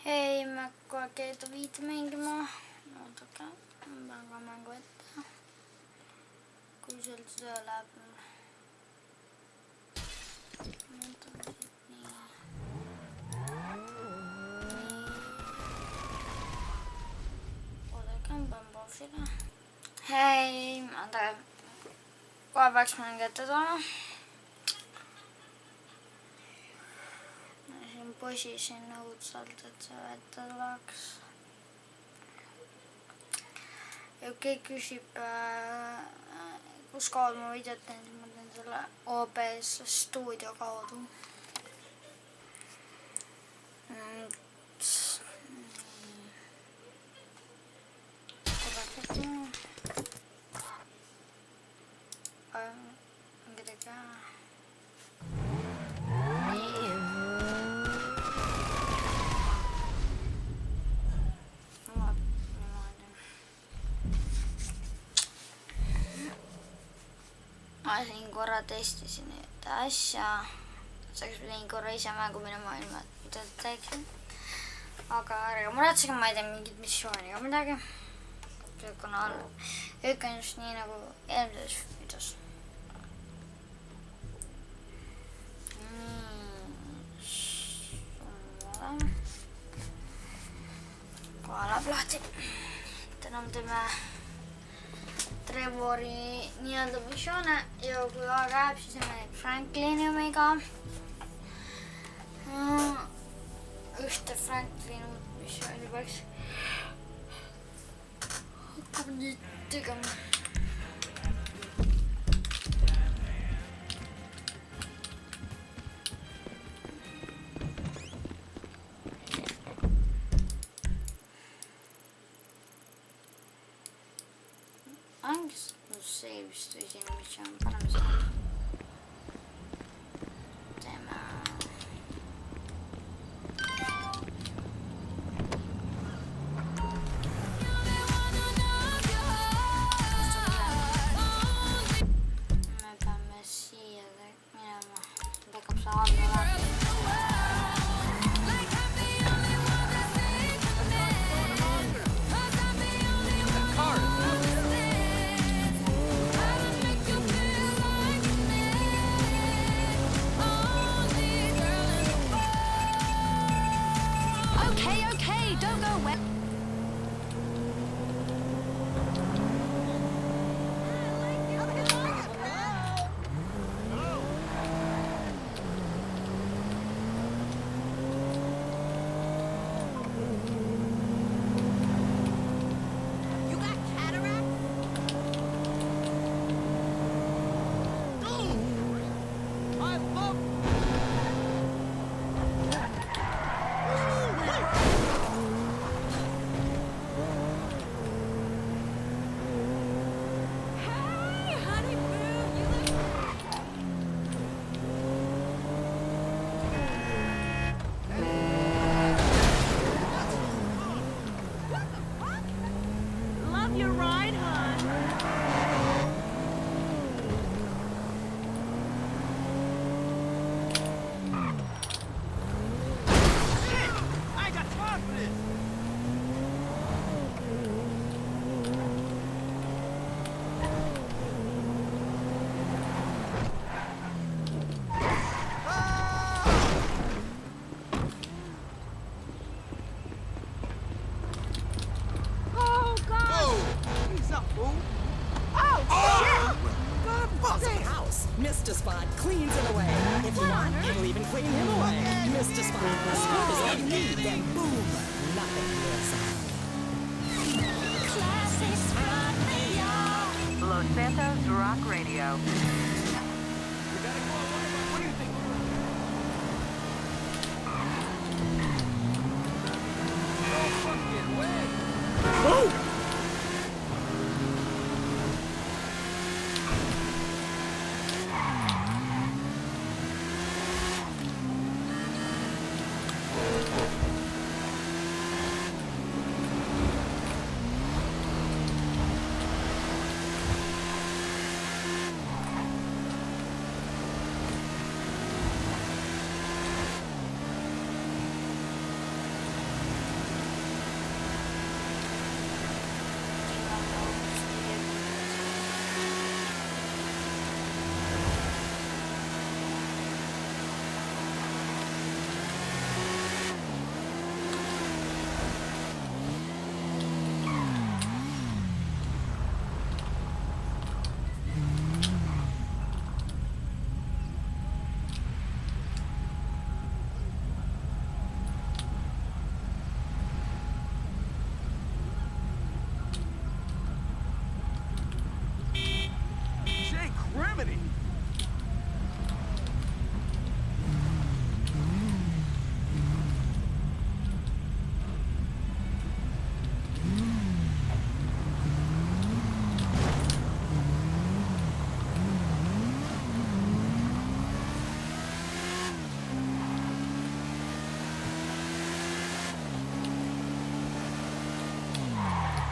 Hei, mä kokeiltu viitä mängimään. Otakaa, mä koittaa. Kun sieltä syö läpi. Niin. Otakaanpa pausilla. Hei, mä otan koevaaks mä käyttää tuolla. Position outsalta, että sä ajattelaks. Okei, kysypä. Koska mä itse tein semmoinen tällä OBS Studio kautta. Enkä tekää. Mä olisin korra testisin tässä. Saaks niin korra isämään kun minä maailmaa teeksin. Aga muretsekin mä ei tee mingit missiooniga midagi. Kun on ükkä just nii nagu eelmises videos. Koala lahti. Täna me teeme Trevori nii-öelda missioone ja kui aeg läheb, siis me Frankliniumiga ühte Franklin uut missiooni peaks hakkab nüüd tegema. Angst saves to isin mission paneme seda. Teeme. Me peame siia minema. Hakkab see alla läbi. Mr. Spot cleans it away. If you want, it'll even clean him away. Mr. Spot, as good as what you need, then boom, nothing lives on. Classics from the Los Santos Rock Radio. Oh!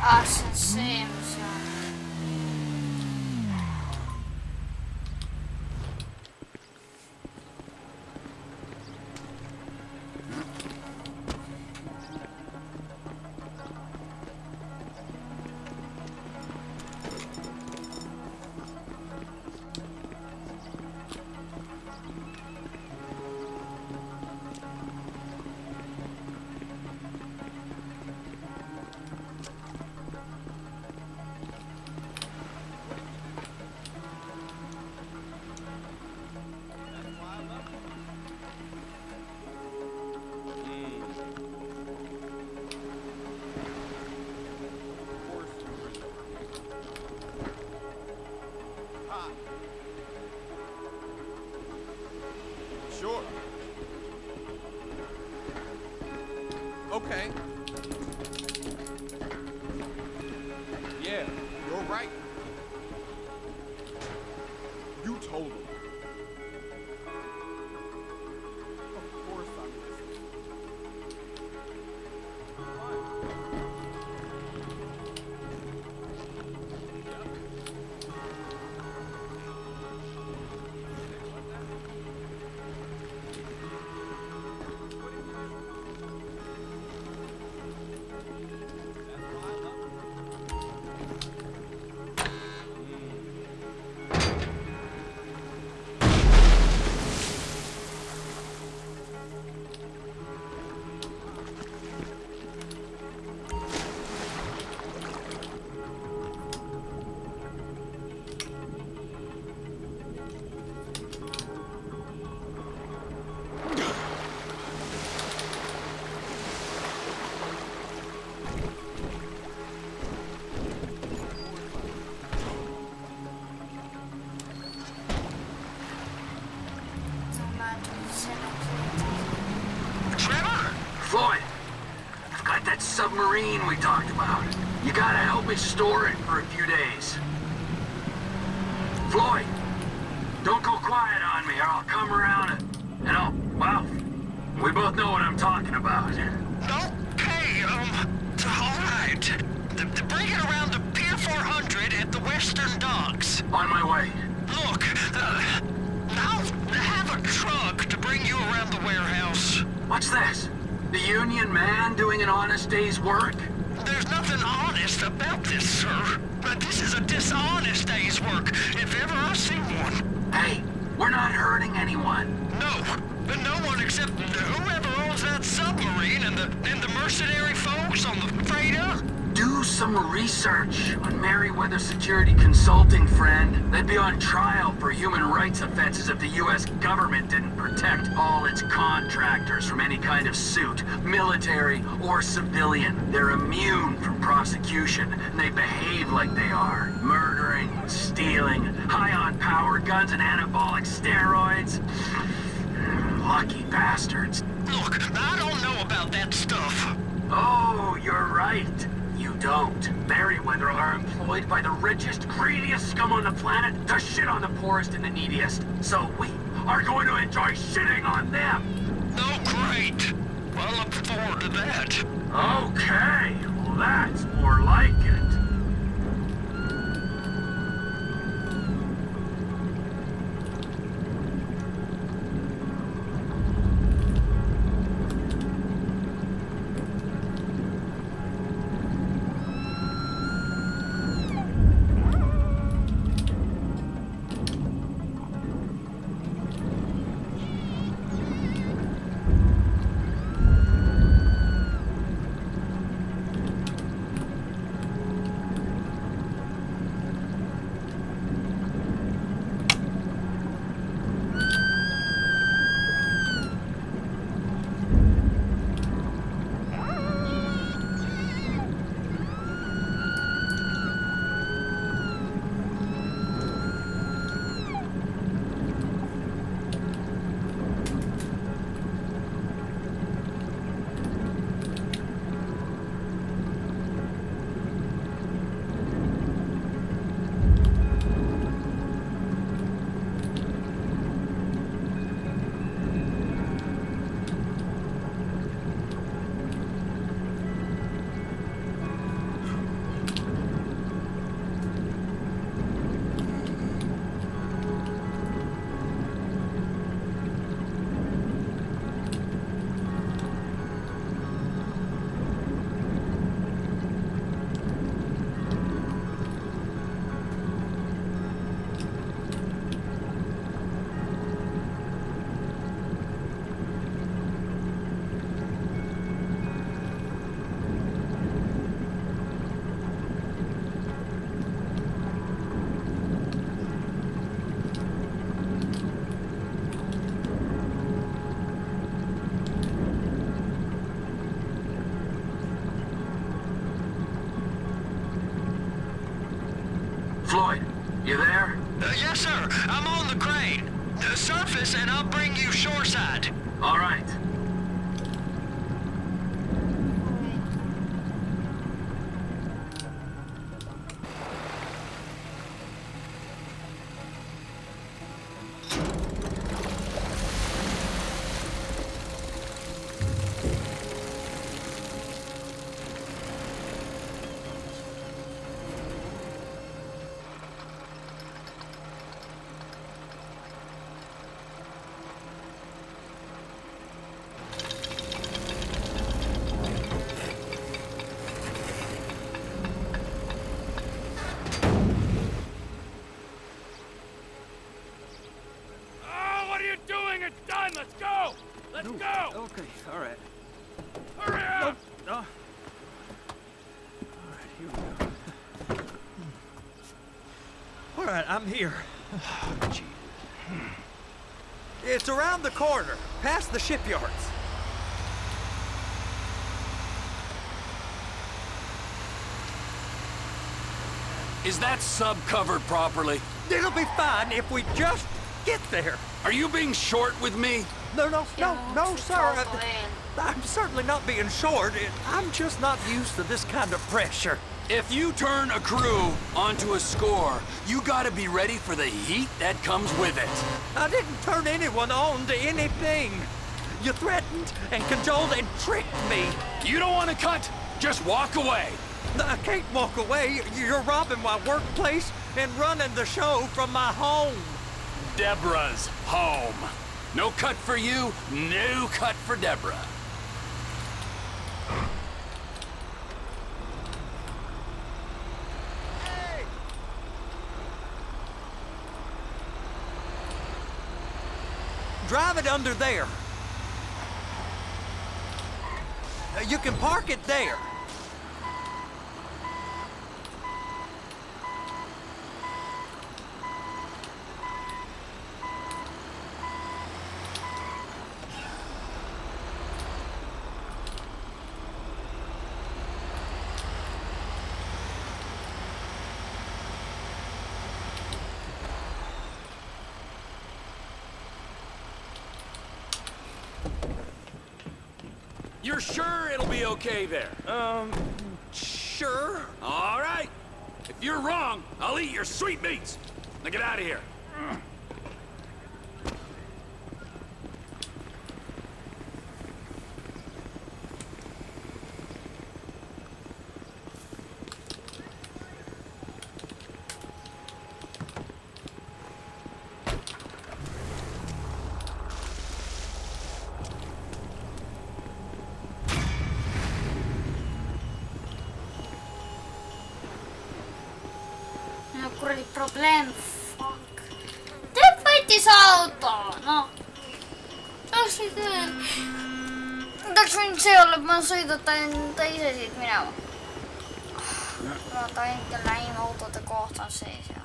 Sense. Sure. Okay. Yeah, you're right. You told him. Of course I'm listening. Trevor? Floyd, I've got that submarine we talked about. You gotta help me store it for a few days. Floyd, don't go quiet on me or I'll come around and I'll, well, we both know what I'm talking about. Okay, all right. Bring it around to Pier 400 at the Western Docks. On my way. Look, I'll have a truck to bring you around the warehouse. What's this? The Union man doing an honest day's work? There's nothing honest about this, sir. But this is a dishonest day's work, if ever I see one. Hey, we're not hurting anyone. No one except whoever owns that submarine and the mercenary folks on the freighter. Do some research on Merryweather Security Consulting, friend. They'd be on trial for human rights offenses if the U.S. government didn't protect all its contractors from any kind of suit, military or civilian. They're immune from prosecution, and they behave like they are. Murdering, stealing, high on power guns and anabolic steroids. Lucky bastards. Look, I don't know about that stuff. Oh, you're right. You don't. Merryweather are employed by the richest, greediest scum on the planet to shit on the poorest and the neediest. So we are going to enjoy shitting on them. Oh, great. Well, I look forward to that. Okay, well that's more like it. You there? Yes, sir. I'm on the crane. Surface and I'll bring you shoreside. All right. Let's go! Let's go! Okay, all right. Hurry up! No. All right, here we go. All right, I'm here. Gee. It's around the corner, past the shipyards. Is that sub covered properly? It'll be fine if we just get there. Are you being short with me? No, sir. Verkligen. I'm certainly not being short. I'm just not used to this kind of pressure. If you turn a crew onto a score, you gotta be ready for the heat that comes with it. I didn't turn anyone on to anything. You threatened and cajoled and tricked me. You don't want to cut? Just walk away. I can't walk away. You're robbing my workplace and running the show from my home. Deborah's home. No cut for you, no cut for Deborah. Drive it under there. You can park it there. You're sure it'll be okay there? Sure. All right. If you're wrong, I'll eat your sweetmeats. Now get out of here. No kuradi problem, fuck. Teeb võttis auto, noh. Las ei tee. Tahaks võinud see olla, et ma sõidan teise siit minema. Vaata, ainult lähim autode koht on sees ja.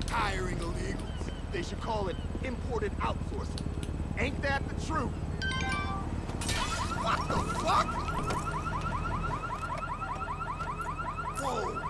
Hiring illegals. They should call it imported outsourcing. Ain't that the truth? What the fuck? Whoa.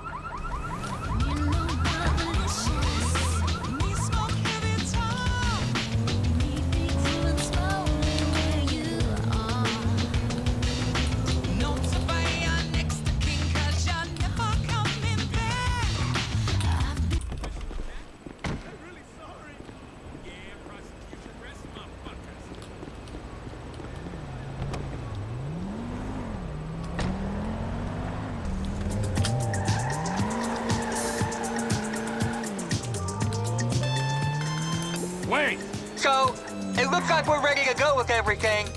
Wait! So, it looks like we're ready to go with everything.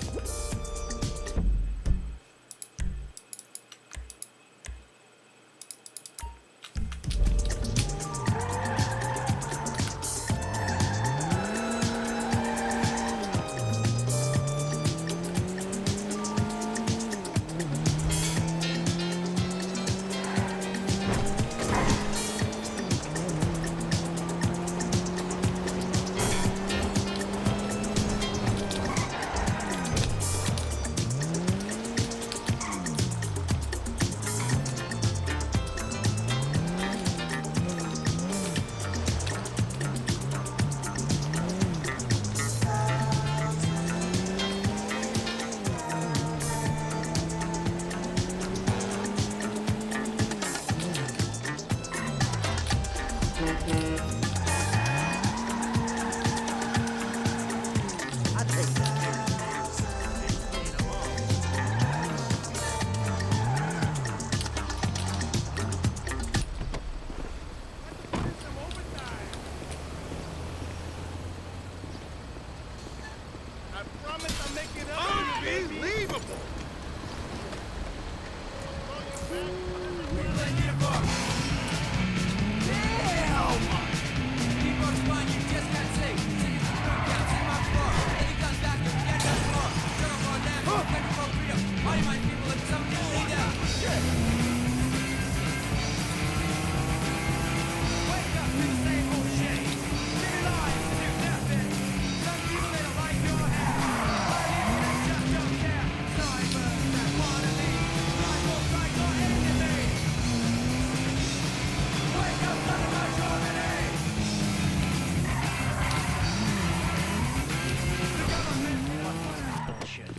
Unbelievable!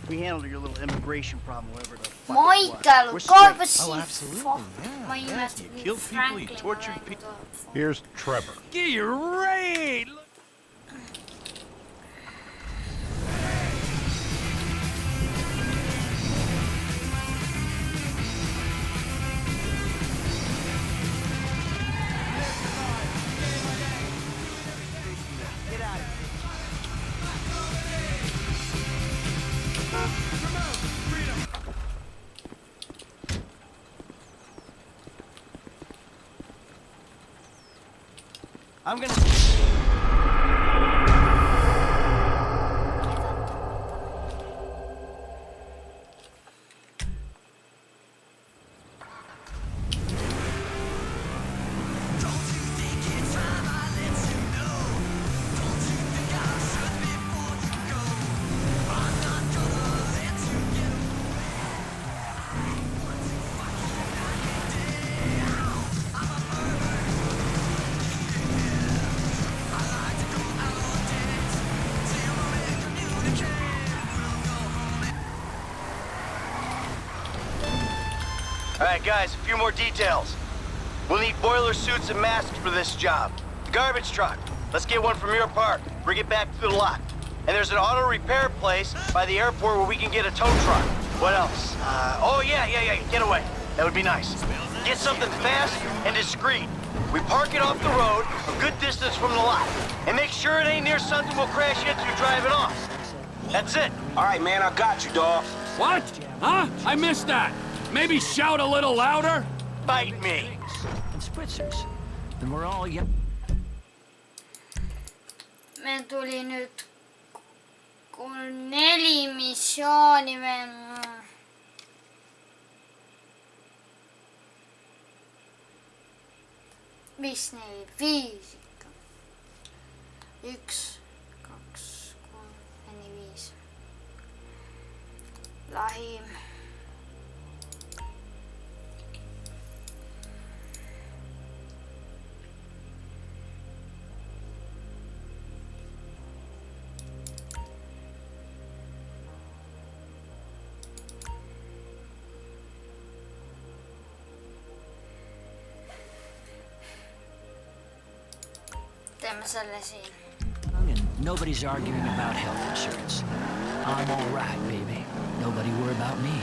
We handled your little immigration problem, whatever the fuck it was. Michael, We're God straight. was absolutely, my yeah. You killed people, you tortured people. Here's Trevor. Great! Get out of here. I'm gonna. Alright guys, a few more details. We'll need boiler suits and masks for this job. The garbage truck. Let's get one from your park. Bring it back to the lot. And there's an auto repair place by the airport where we can get a tow truck. What else? Oh yeah, get away. That would be nice. Get something fast and discreet. We park it off the road, a good distance from the lot. And make sure it ain't near something we'll crash into driving off. That's it. Alright, man, I got you, dawg. What? Huh? I missed that. Maybe shout a little louder? Bite me. And spritzers. And we're all young. Me tuli nyt 4 missiooni mennä. Viisi, 4, 5. 1, 2, 3, 4, 5. Lahim. Teemme sellaisiin. And nobody's arguing about health insurance. I'm all right, baby. Nobody worry about me.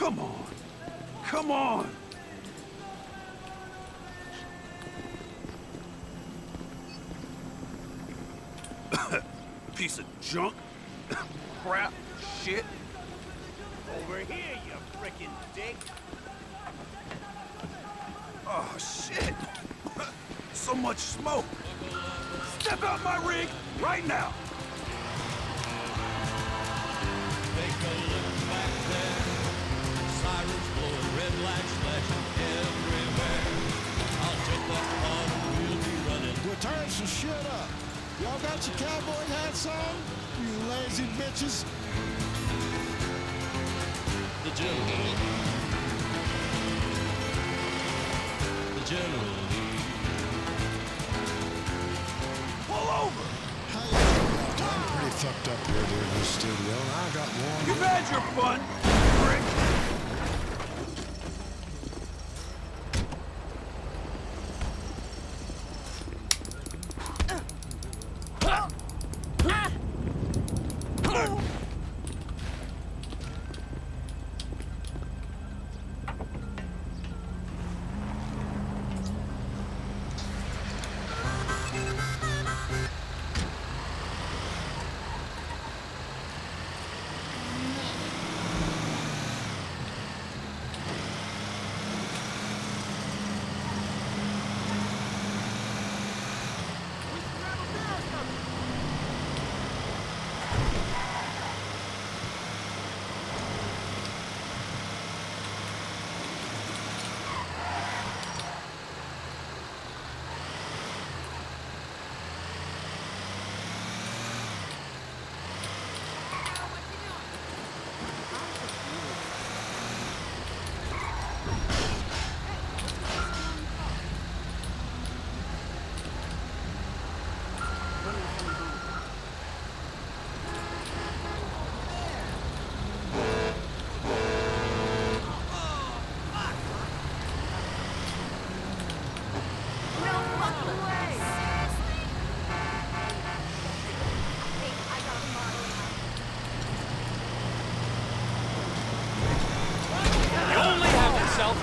Come on. Come on. Piece of junk. Crap. Shit. Over here, you frickin' dick. Oh, shit. So much smoke. Step out my rig right now. Take a look back there. Sirens blowing, red lights flashing everywhere. I'll take that car and we'll be running. Well, turn some shit up. Y'all got your cowboy hats on? You lazy bitches. The general. The general. Pull over. I'm pretty fucked up here in this studio, and I got one. You've had your fun, prick.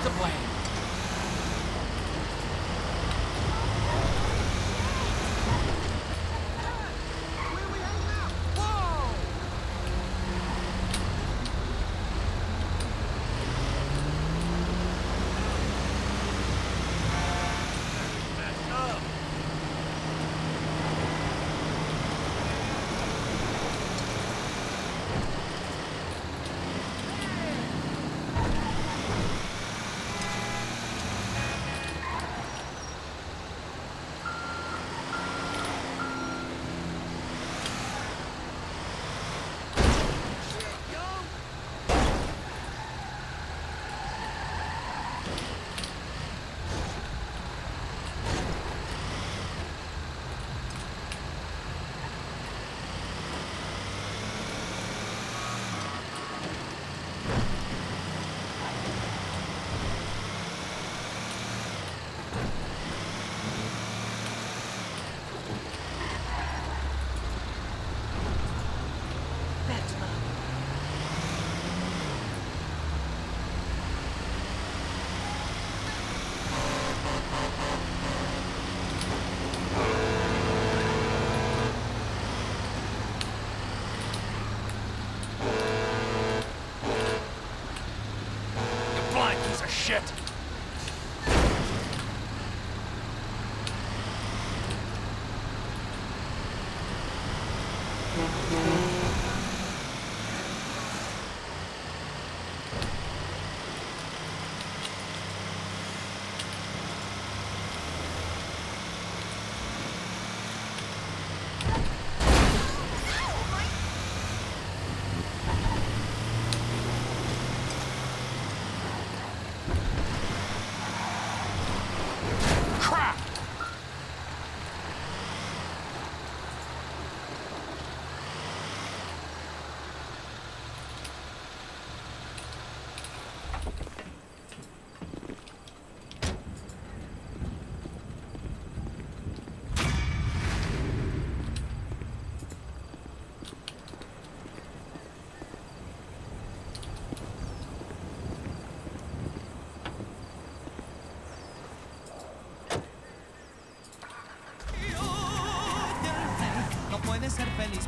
To blame. Shit!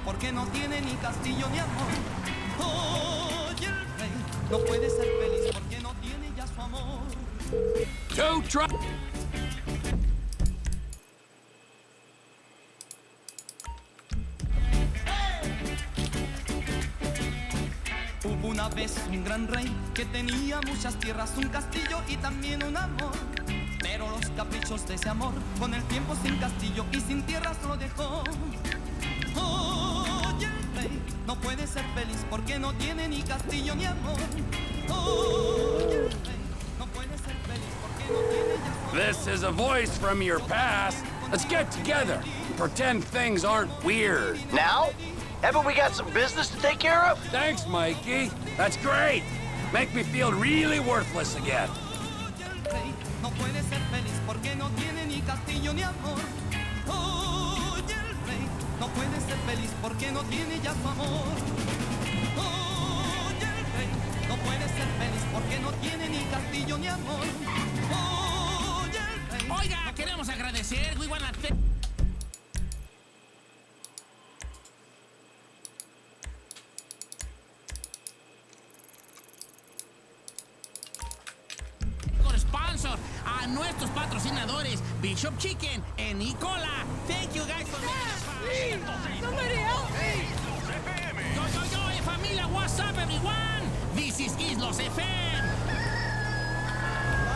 porque no tiene ni castillo ni amor. Oye, el rey no puede ser feliz porque no tiene ya su amor. Hubo una vez un gran rey que tenía muchas tierras, un castillo y también un amor. Pero los caprichos de ese amor, con el tiempo sin castillo y sin tierras lo dejó. Oye, el rey no puede ser feliz porque no tiene ni castillo ni amor. Oye, el rey no puede ser feliz porque no tiene ya su amor. This is a voice from your past. Let's get together. Pretend things aren't weird. Now? Haven't we got some business to take care of? Thanks, Mikey. That's great. Make me feel really worthless again. No puede ser feliz porque no tiene ni castillo ni amor. Oye, el rey no puede ser feliz porque no tiene ya su amor. Oye, el rey no puede ser feliz porque no tiene ni castillo ni amor. Oye, el rey. Oiga, queremos agradecer. We wanna sponsor a nuestros patrocinadores Bishop Chicken and Nicola. Thank you guys for making us. Somebody else. Yo, familia, what's up everyone? This is Islos FM.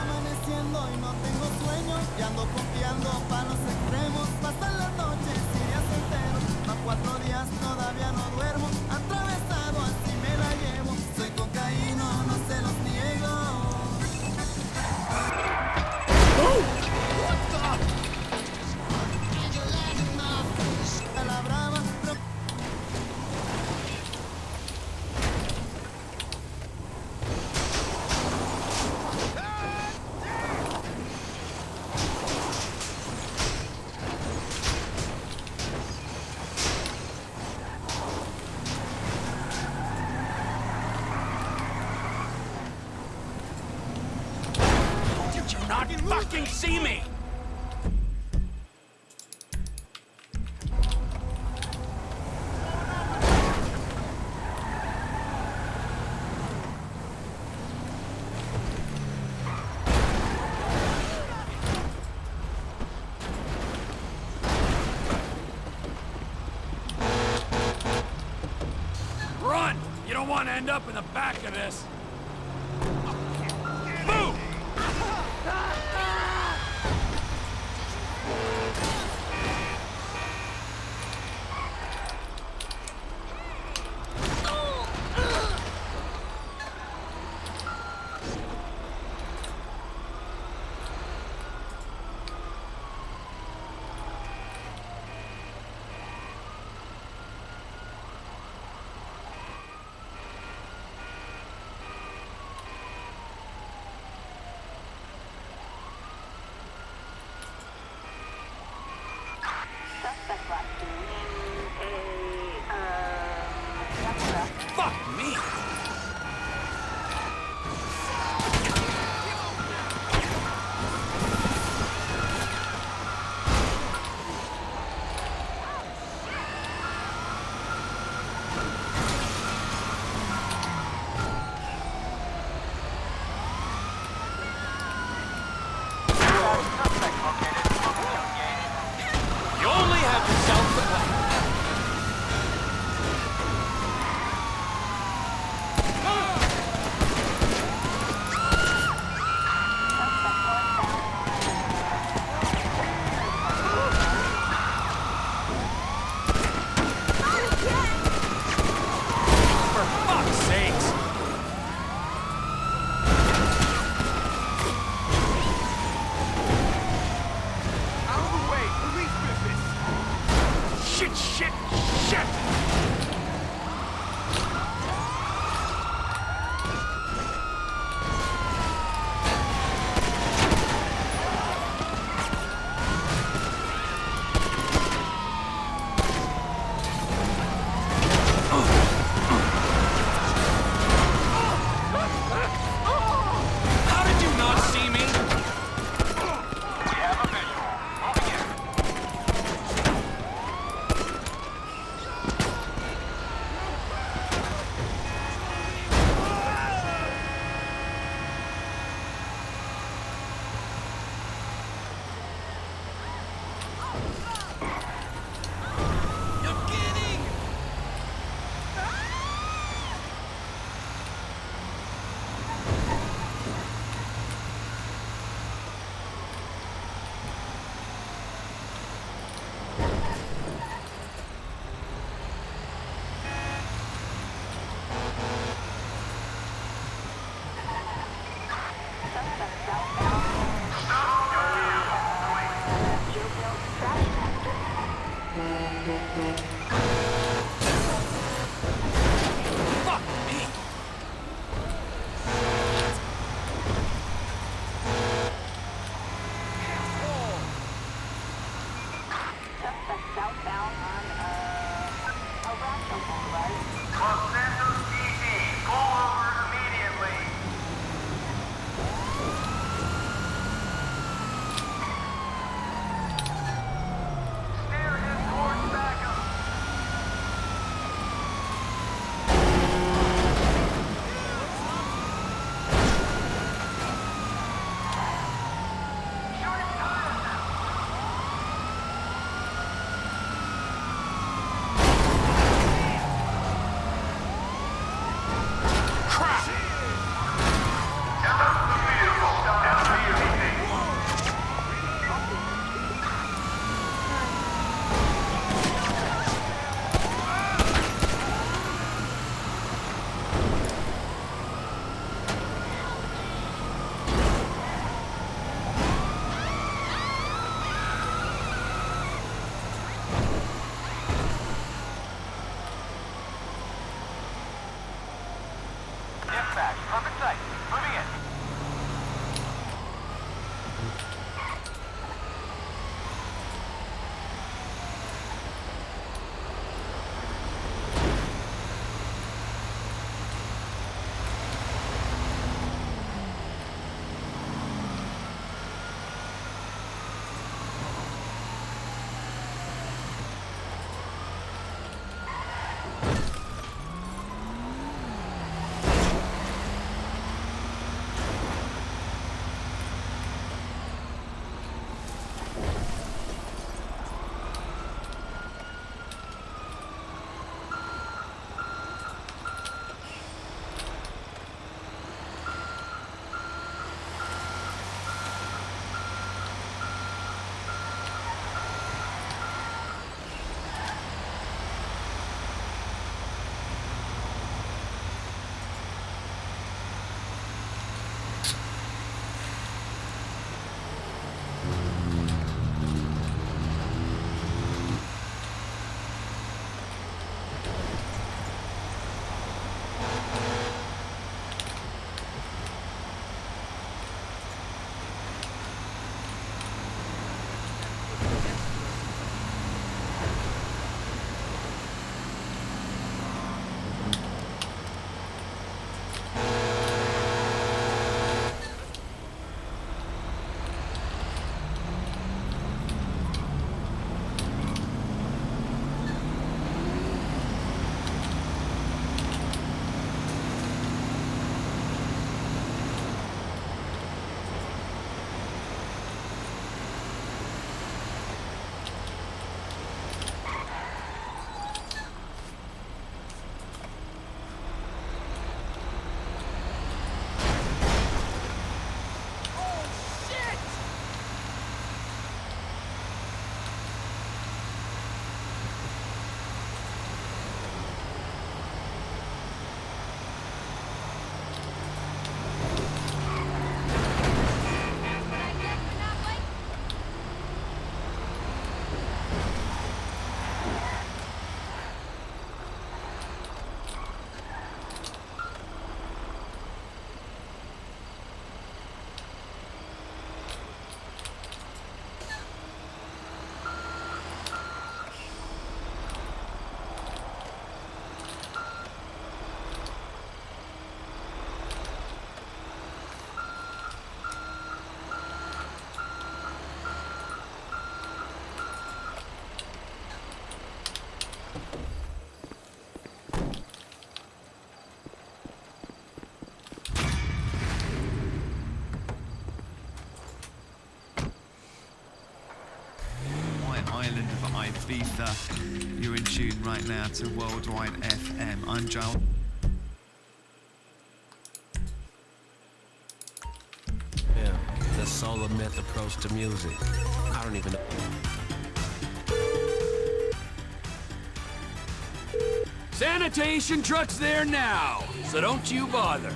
Amaneciendo y no tengo sueño, y ando confiando pa' los extremos. Pasan las noches y días enteros, a 4 días todavía no duermo. Atravesado así me la llevo, soy cocaíno, no se los niego. Did you not fucking see me? Run! You don't want to end up in the back of this. Boom! Fuck me! You only have yourself to blame. Los Santos PD, pull over immediately. Steer him towards backup. Dispatch, perfect sight. Moving in. Island of Ibiza. You're in tune right now to Worldwide FM. I'm Joel. Yeah, the solar myth approach to music. I don't even know. Sanitation truck's there now, so don't you bother.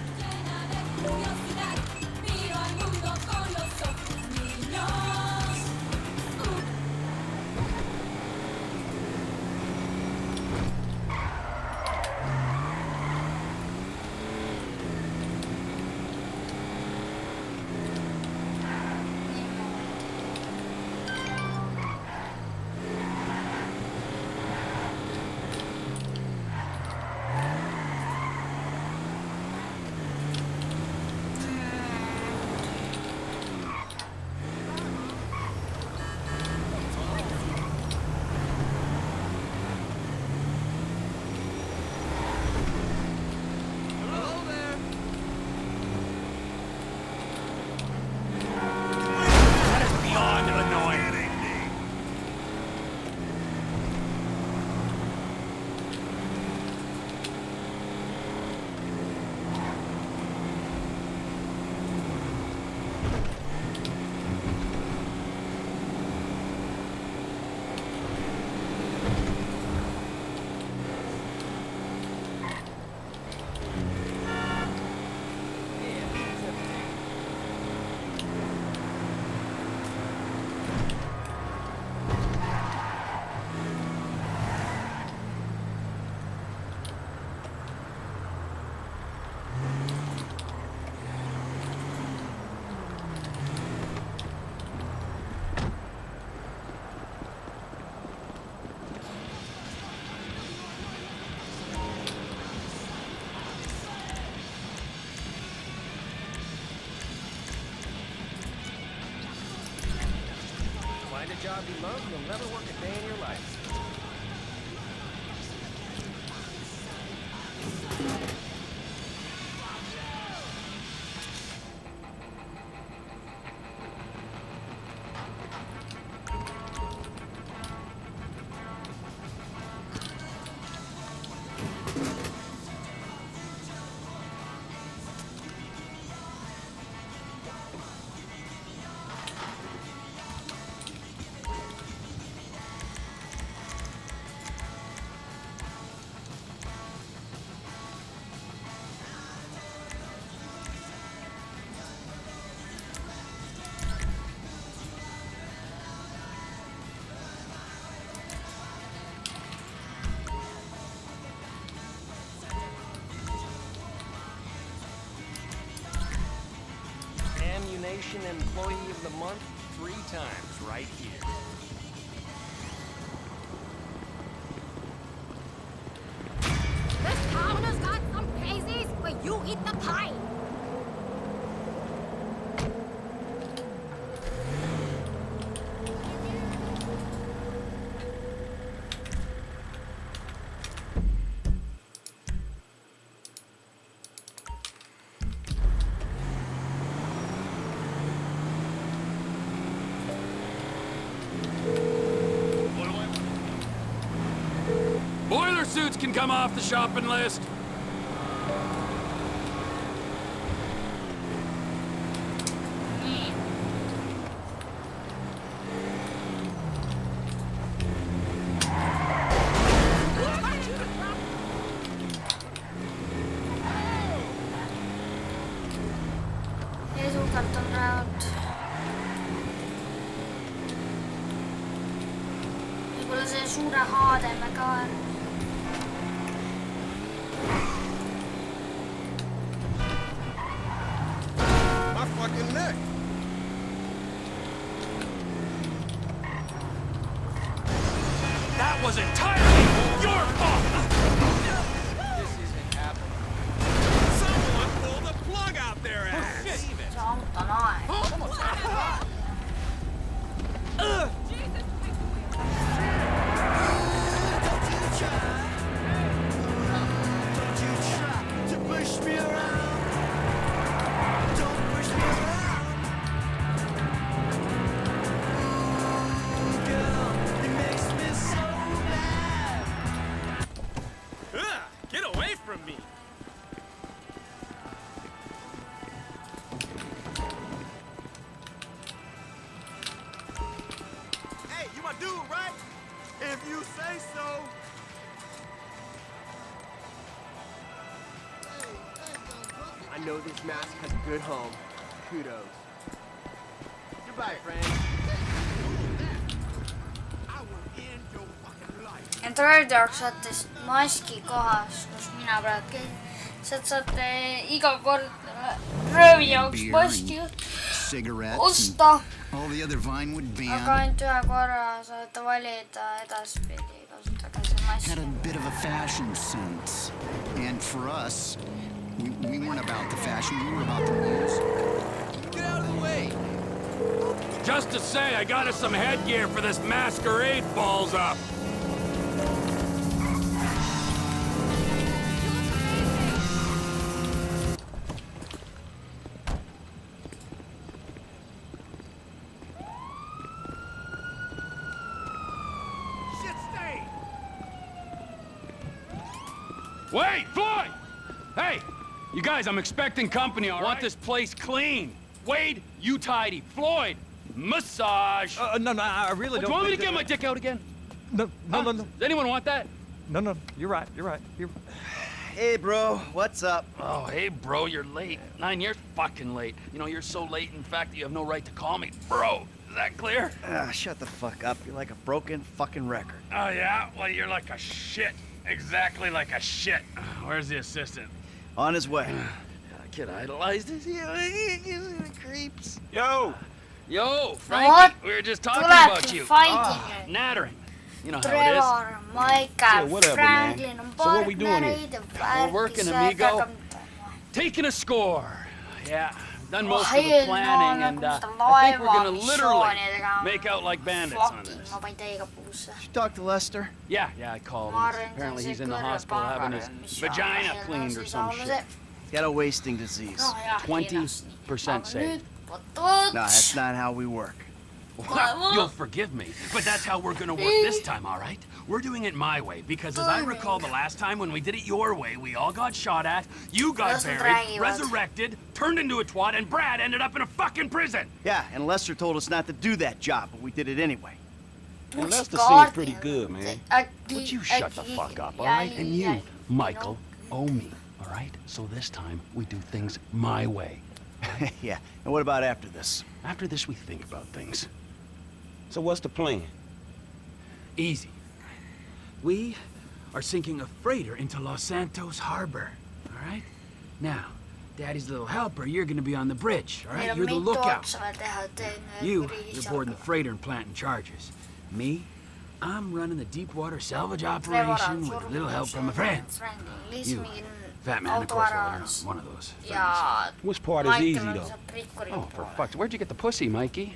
job you love, you'll never work a day in your life. Ammunition Employee of the Month 3 times right here. This town has got some crazies, but you eat the pie. Boiler suits can come off the shopping list. Kartonraud. Võib-olla see suure haademe ka on. My fucking neck. That was entirely your fault! This isn't happening. Someone pull the plug out their ass. Get away from me! Hey, you my dude, right? If you say so. I know this mask has a good home. Kudos. Goodbye, friend. Ja Trailer sattis maski kohas, kus mina praegu käin. Sealt saate iga kord röövi jaoks maski osta. Aga ainult ühe korra saate valida edaspidi, kasutage see maski. Had a bit of a fashion sense. And for us, we weren't about the fashion, we were about the music. Get out of the way! Just to say, I got us some headgear for this masquerade balls up. Wait, Floyd! Hey, you guys, I'm expecting company, all right? I want this place clean. Wade, you tidy. Floyd, massage. No, I really don't. Do you want me to get my dick out again? No. Does anyone want that? No, you're right. Hey, bro, what's up? Oh, hey, bro, you're late. 9 years fucking late. You know, you're so late, in fact, that you have no right to call me bro. Is that clear? Shut the fuck up. You're like a broken fucking record. Oh, yeah? Well, you're like a shit. Exactly like a shit. Where's the assistant? On his way. I kid idolized this. The creeps. Yo, Frankie. What? We were just talking about you. Fighting. Nattering. You know how Trevor, Micah, whatever, Franklin, man. So what we doing here? We're working, amigo. Taking a score. Yeah, Done most of the planning, and I think we're gonna literally make out like bandits on this. ma panin täiega puusse. Did you talk to Lester? Yeah, I called him. Apparently he's in the hospital having his vagina cleaned or some shit. He's got a wasting disease. 20% safe. No, that's not how we work. Well, you'll forgive me, but that's how we're gonna work this time, all right? We're doing it my way, because as I recall the last time when we did it your way, we all got shot at, you got buried, resurrected, turned into a twat, and Brad ended up in a fucking prison! Yeah, and Lester told us not to do that job, but we did it anyway. And Lester seems pretty good, man. Would you shut the fuck up, all right? And you, Michael, owe me, all right? So this time, we do things my way. Yeah, and what about after this? After this, we think about things. So what's the plan? Easy. We are sinking a freighter into Los Santos Harbor, all right? Now, Daddy's little helper, you're gonna be on the bridge, all right? You're the lookout. You're boarding the freighter and planting charges. Me, I'm running the deepwater salvage operation with a little help from a friend. You, fat man, of course, well, you're not one of those. Which part is easy, though? Oh, for fuck's sake. Where'd you get the pussy, Mikey?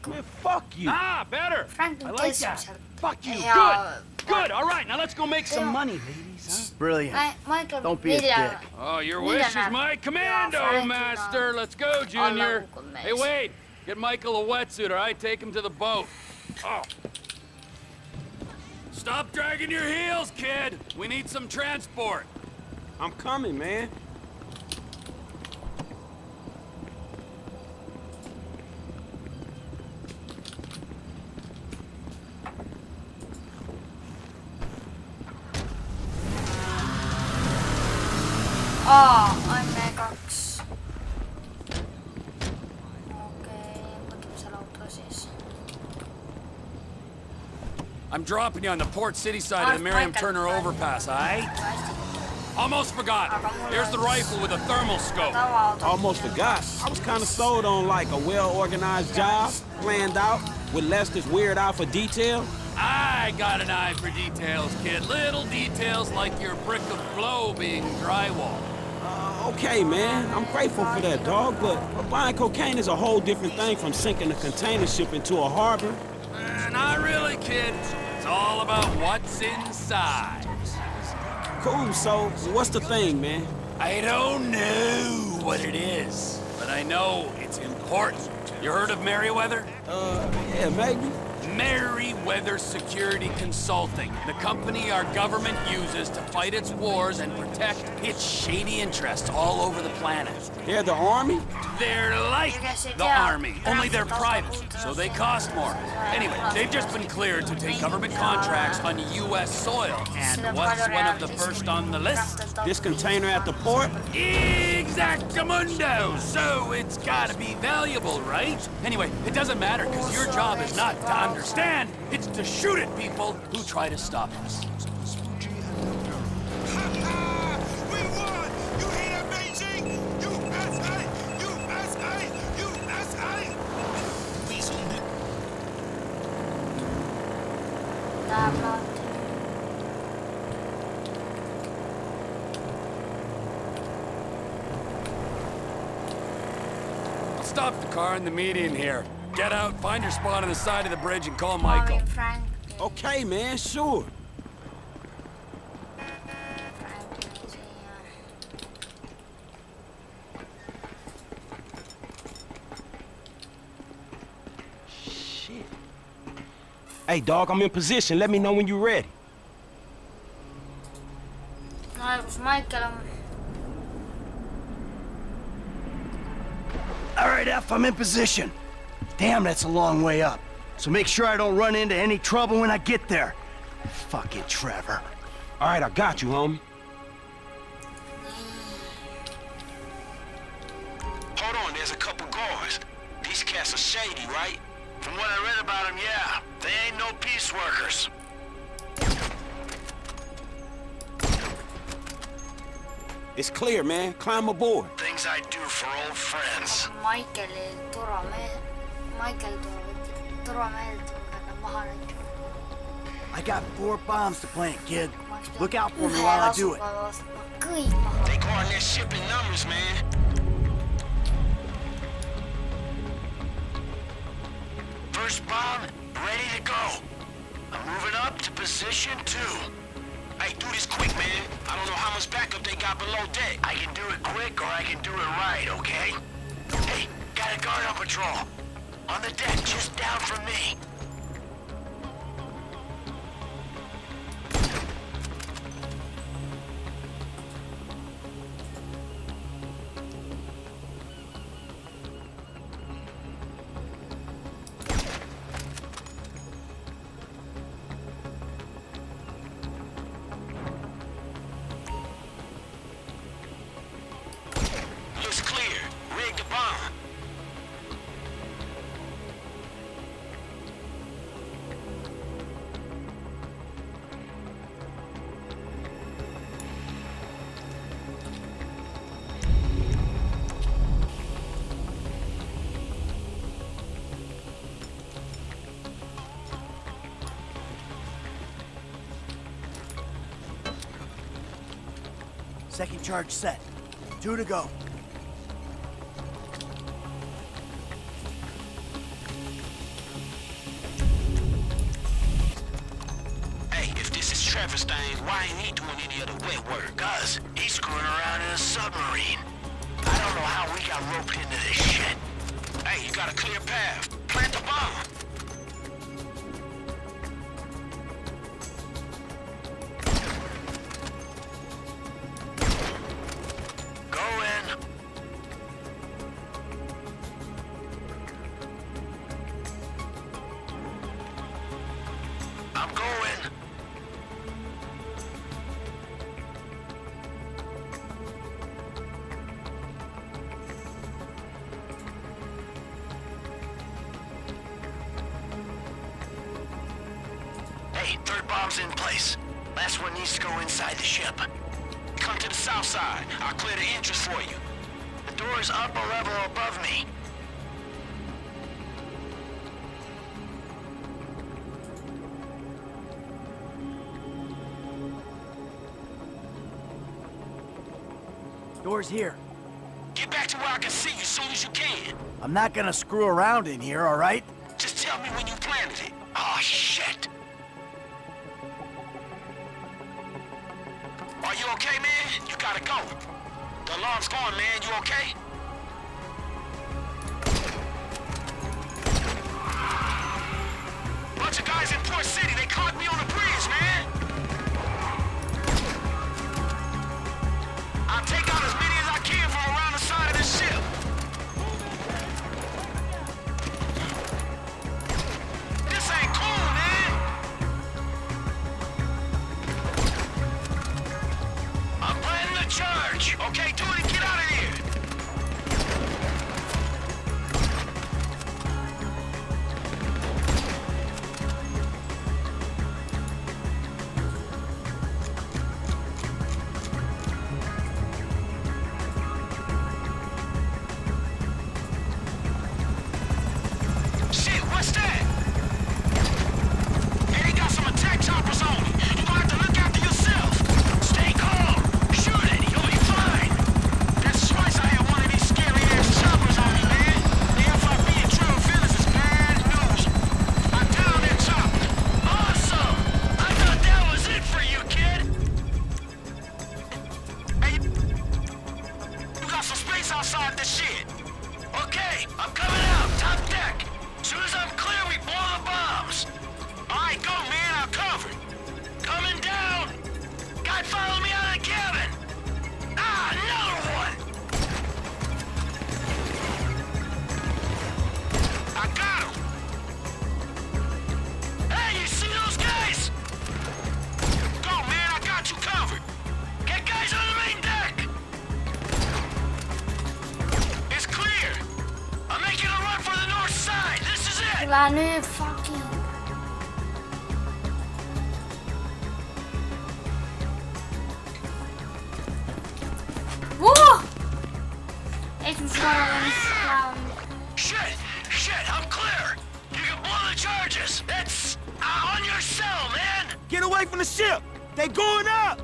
Man, fuck you. Ah, better. I like that. Fuck you. Good. All right, now let's go make some money, ladies, huh? Brilliant. Don't be a dick. Oh, your wish is my commando, master. Let's go, Junior. Hey, Wade, get Michael a wetsuit, all right? Take him to the boat. Oh. Stop dragging your heels, kid. We need some transport. I'm coming, man. I'm B2. Okei, võtame selle auto siis. I'm dropping you on the Port City side of the Miriam Turner overpass, aight? Almost forgot. Here's the rifle with a thermal scope. Almost forgot. I was kind of sold on like a well-organized job, planned out, with Lester's weird eye for detail. I got an eye for details, kid. Little details like your brick of glow being drywall. Okay, man. I'm grateful for that, dog, but buying cocaine is a whole different thing from sinking a container ship into a harbor. Not really, kid. It's all about what's inside. Cool, so what's the thing, man? I don't know what it is, but I know it's important. You heard of Merryweather? Yeah, maybe. Merryweather Security Consulting, the company our government uses to fight its wars and protect its shady interests all over the planet. They're the army? They're like the army, only they're private, so they cost more. Anyway, they've just been cleared to take government contracts on U.S. soil. And what's one of the first on the list? This container at the port? Exactamundo! So it's gotta be valuable, right? Anyway, it doesn't matter, because your job is not to understand, it's to shoot at people who try to stop us. I'll stop the car in the median here. Get out, find your spot on the side of the bridge, and call Michael. Okay, man, sure. Shit. Hey, dog, I'm in position. Let me know when you're ready. All right, F, I'm in position. Damn, that's a long way up. So make sure I don't run into any trouble when I get there. Fucking Trevor. All right, I got you, homie. Hold on, there's a couple guards. These cats are shady, right? From what I read about them, yeah. They ain't no peace workers. It's clear, man. Climb aboard. Things I do for old friends. I got 4 bombs to plant, kid. Look out for me while I do it. They guarding their ship in numbers, man. First bomb, ready to go. I'm moving up to position 2. Hey, do this quick, man. I don't know how much backup they got below deck. I can do it quick or I can do it right, okay? Hey, got a guard on patrol. On the deck, just down from me. Looks clear. Rig the bomb. Second charge set. 2 to go. Hey, if this is Trevor's thing, why ain't he doing any of the wet work? Cuz, he's screwing around in a submarine. I don't know how we got roped into this shit. Hey, you got a clear path. Plant the bomb. Go in. I'm going. Hey, third bomb's in place. Last one needs to go inside the ship. Come to the south side. I'll clear the entrance for you. The door is up a level above me. Door's here. Get back to where I can see you as soon as you can. I'm not gonna screw around in here, all right? Just tell me when you planted it. Oh, shit. Are you okay, man? You gotta go. The alarm's going, man. You okay? Bunch of guys in Port City. They caught me on the bridge, man. I'll take out as many as I can from around the side of this ship. This ain't cool, man. I'm planning the charge. Okay, do it and get out of here. Shit, what's that? Hey, they got some attack choppers on me. You gonna have to look after yourself. Stay calm. Shoot it. You'll be fine. That's twice I had one of these scary-ass choppers on me, man. The FIB and True Phillips is bad news. I'm down that chopper. Awesome. I thought that was it for you, kid. Hey, you got some space outside this shit. Okay, I'm coming out. Top deck. Soon as I'm clear, we blow the bombs. All right, go, man. I'm covered. Coming down. Guy followed me out of the cabin. Ah, another one. I got him. Hey, you see those guys? Go, man. I got you covered. Get guys on the main deck. It's clear. I'm making a run for the north side. This is it. Lan nu fucking... Whoa! It's Shit! Shit! I'm clear. You can blow the charges. It's on your cell, man. Get away from the ship! They going up!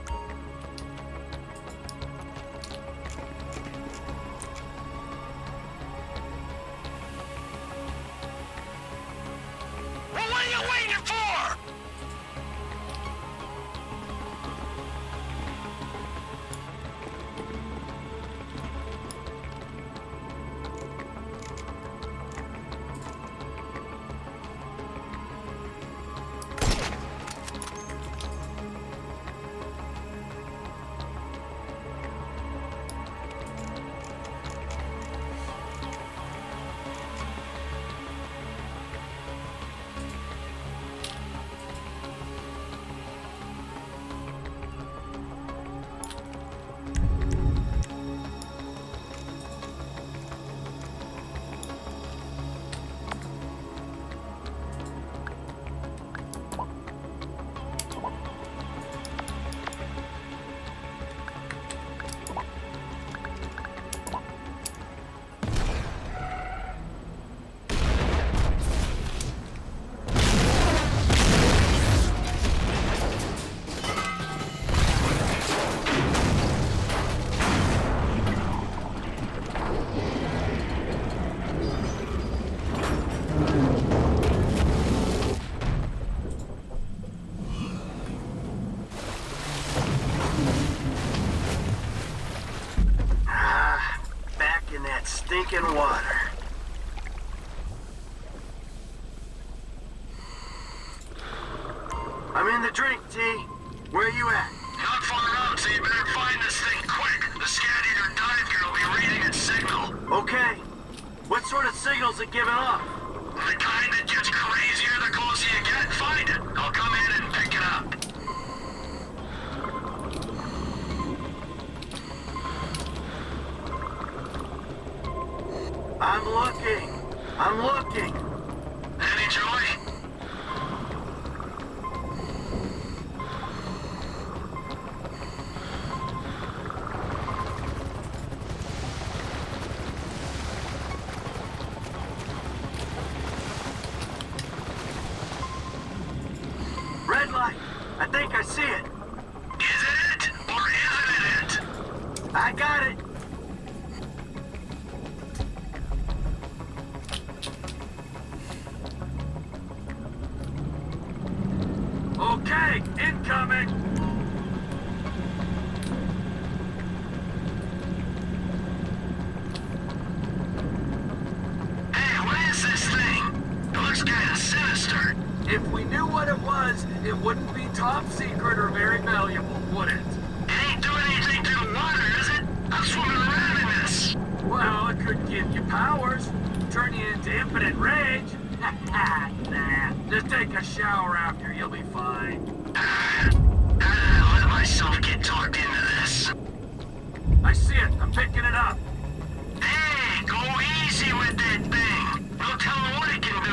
stinking water. I'm in the drink, T. Where you at? Not far out, so you better find this thing quick. The Scat-Eater dive gear will be reading its signal. Okay. What sort of signals it giving off? The kind that gets crazier the closer you get. Find it. I'll come in and pick it up. I'm looking. Any joy? Red light. I think I see it. Is it or isn't it? I got it. Okay, incoming. Hey, what is this thing? It looks kind of sinister. If we knew what it was, it wouldn't be top secret or very valuable, would it? It ain't doing anything to the water, is it? I'm swimming around in this. Well, it could give you powers, turn you into infinite rage. Nah, just take a shower after, you'll be fine. How did I let myself get talked into this? I see it, I'm picking it up. Hey, go easy with that thing. Don't tell me what it can do.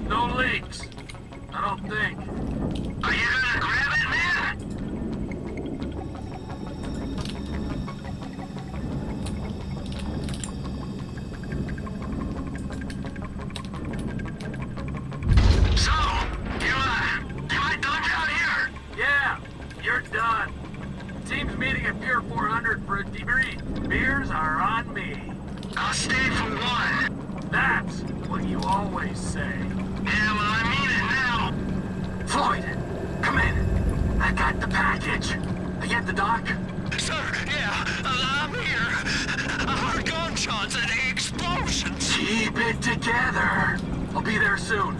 No leaks. I don't think. Are you gonna grab it, man? So, you done down here? Yeah, you're done. Team's meeting at Pier 400 for a debrief. Beers are on me. I'll stay for one. That's what you always say. Yeah, well, I mean it now. Floyd, come in. I got the package. Are you at the dock? Sir, yeah, I'm here. I heard gunshots and explosions. Keep it together. I'll be there soon.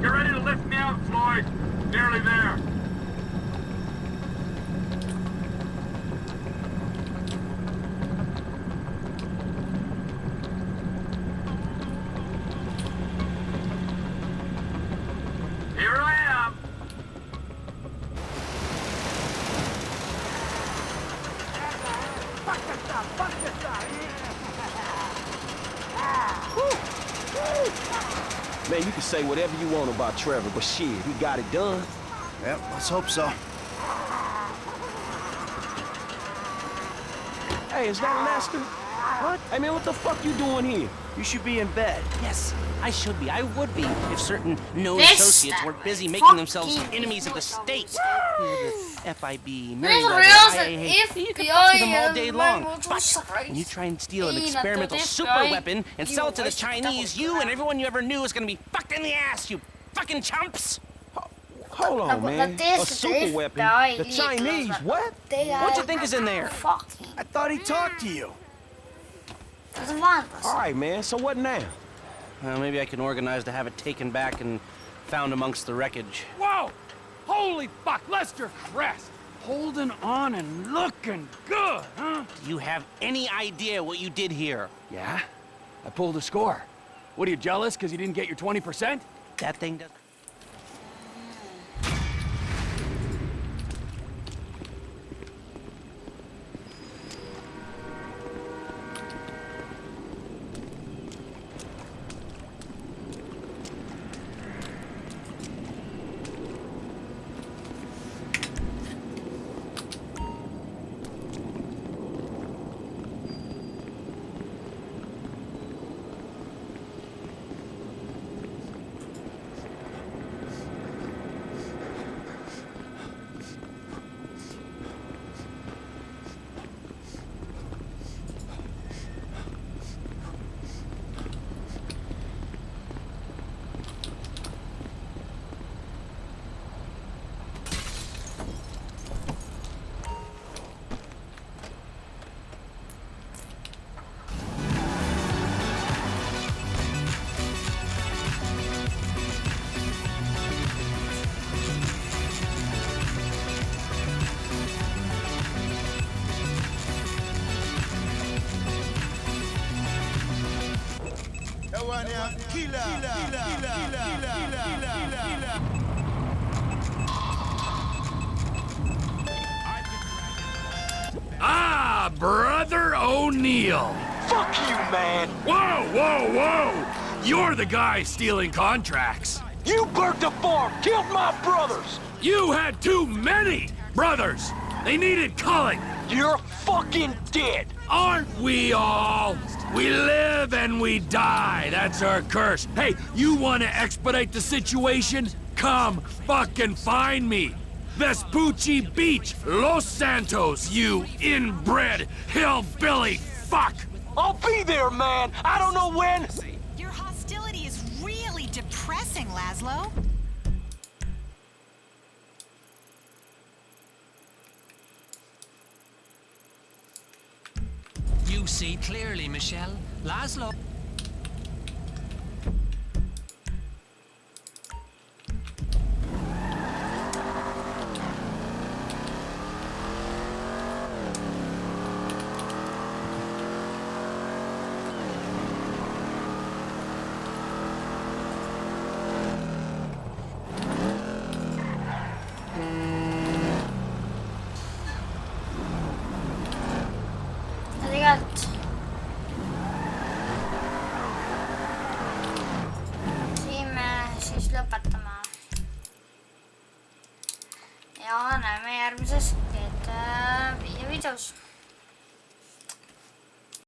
You ready to lift me out, Floyd? Nearly there. Here I am. Man, you can say whatever you want about Trevor, but shit, he got it done. Yep, let's hope so. Hey, is that Lester? What? Hey, man, what the fuck you doing here? You should be in bed. Yes, I should be. I would be if certain known This associates that were busy making fucking themselves enemies of the state. The FIB, There's Merryweather, reals IAA. You could FBI fuck with them all day and long. language But when you try and steal an Ain't experimental this super guy, weapon and you sell it to the waste Chinese, double you and crap. everyone you ever knew is gonna be fucked in the ass, you fucking chumps! Hold on, man. A super weapon? The Chinese? What? What do you think is in there? Fucking. I thought he talked to you. All right, man. So what now? Well, maybe I can organize to have it taken back and found amongst the wreckage. Whoa! Holy fuck, Lester Crest! Holding on and looking good, huh? Do you have any idea what you did here? Yeah? I pulled a score. What, are you jealous because you didn't get your 20%? That thing does... Ah, Brother O'Neill. Fuck you, man! Whoa, whoa, whoa! You're the guy stealing contracts. You burnt the farm, killed my brothers! You had too many brothers! They needed culling! You're fucking dead! Aren't we all? We live and we die. That's our curse. Hey, you want to expedite the situation? Come fucking find me. Vespucci Beach, Los Santos, you inbred hillbilly fuck! I'll be there, man! I don't know when! Your hostility is really depressing, Laszlo. You see clearly, Michelle. Laszlo. Ja näemme järgmises